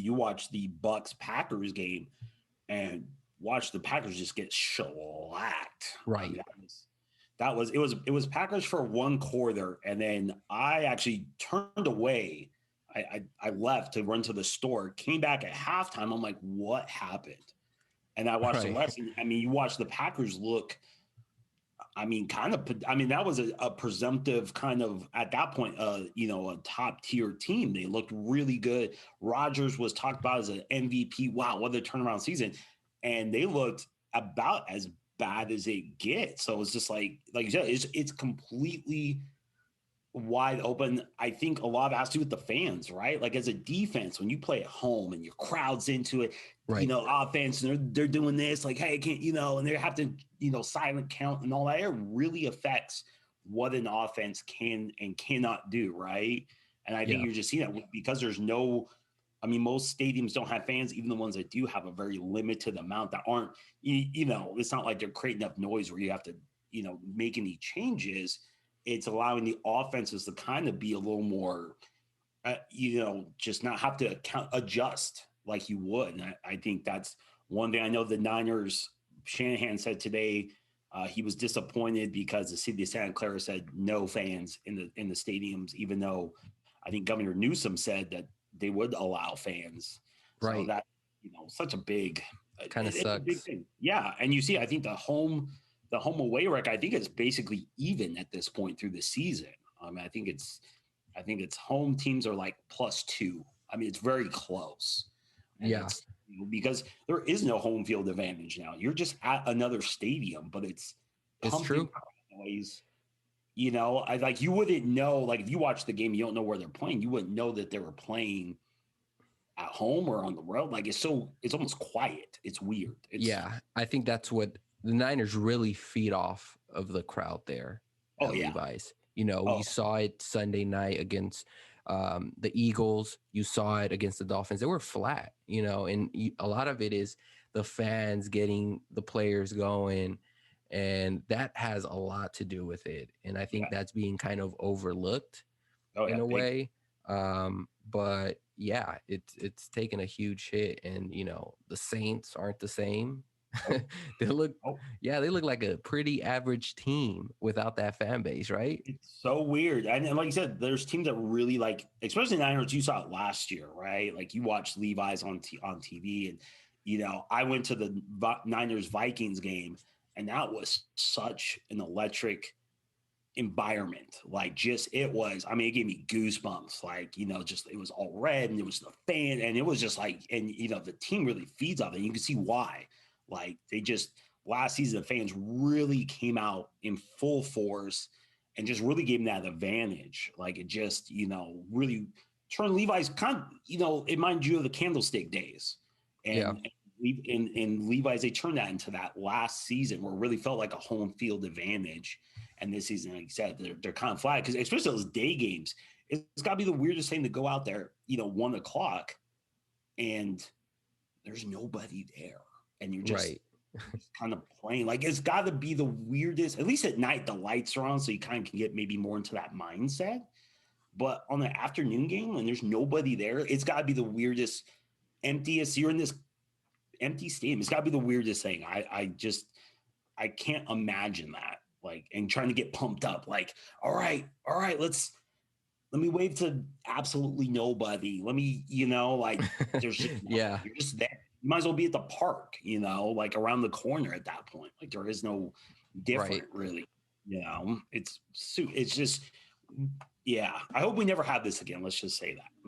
you watch the Bucks Packers game and watch the Packers just get shellacked. Right. It was Packers for one quarter, and then I actually turned away. I left to run to the store, came back at halftime. I'm like, what happened? And I watched the Right. rest. I mean, you watch the Packers look. I mean, that was a presumptive kind of at that point, a top tier team. They looked really good. Rodgers was talked about as an MVP. Wow, what a turnaround season. And they looked about as bad as it gets. So it's just like you said, it's completely wide open. I think a lot of it has to do with the fans, right? Like as a defense, when you play at home and your crowd's into it, Right. Offense, and they're doing this, like, hey, can't, and they have to, silent count and all that. It really affects what an offense can and cannot do, right? And I think Yeah. you're just seeing that because there's no, I mean, most stadiums don't have fans. Even the ones that do have a very limited amount that aren't, it's not like they're creating enough noise where you have to, make any changes. It's allowing the offenses to kind of be a little more, just not have to adjust like you would. And I think that's one thing. I know the Niners, Shanahan said today, he was disappointed because the city of Santa Clara said no fans in the stadiums, even though I think Governor Newsom said that they would allow fans. So Right. that, such a big, Kind of it's a big sucks. thing. Yeah. And you see, I think the home away record, I think it's basically even at this point through the season. I mean, I think it's home teams are like +2. I mean, it's very close. And Yeah. it's because there is no home field advantage now. You're just at another stadium, but it's It's pumping true. noise. I like you wouldn't know, like if you watch the game, you don't know where they're playing. You wouldn't know that they were playing at home or on the road. Like it's almost quiet. It's weird. Yeah. I think that's what the Niners really feed off of the crowd there Oh at yeah. Levi's. Oh You saw it Sunday night against the Eagles. You saw it against the Dolphins. They were flat, and a lot of it is the fans getting the players going, and that has a lot to do with it. And I think yeah. that's being kind of overlooked Oh in yeah. a Big. way. But yeah, it's taken a huge hit, and the Saints aren't the same. Oh, they look oh. they look like a pretty average team without that fan base, right? It's so weird. And like you said, there's teams that really like, especially Niners, you saw it last year, right? Like you watched Levi's on TV and, I went to the Niners Vikings game and that was such an electric environment. Like it gave me goosebumps. Like, just, it was all red and it was the fan and it was just like, and, the team really feeds off it. And you can see why. Like last season, the fans really came out in full force and just really gave them that advantage. Like it just, really turned Levi's kind of, it reminded you of the candlestick days. Yeah. And in Levi's, they turned that into that last season where it really felt like a home field advantage. And this season, like you said, they're kind of flat because especially those day games, it's got to be the weirdest thing to go out there, 1:00 and there's nobody there. And you're just, Right. kind of playing. Like it's got to be the weirdest. At least at night, the lights are on, so you kind of can get maybe more into that mindset. But on the afternoon game, when there's nobody there, it's got to be the weirdest, emptiest. You're in this empty stadium. It's got to be the weirdest thing. I can't imagine that. Like, and trying to get pumped up. Like, all right, let me wave to absolutely nobody. Let me, like, there's just Yeah. you're just there. You might as well be at the park, like around the corner at that point. Like there is no different, Right. really. It's just, yeah. I hope we never have this again. Let's just say that.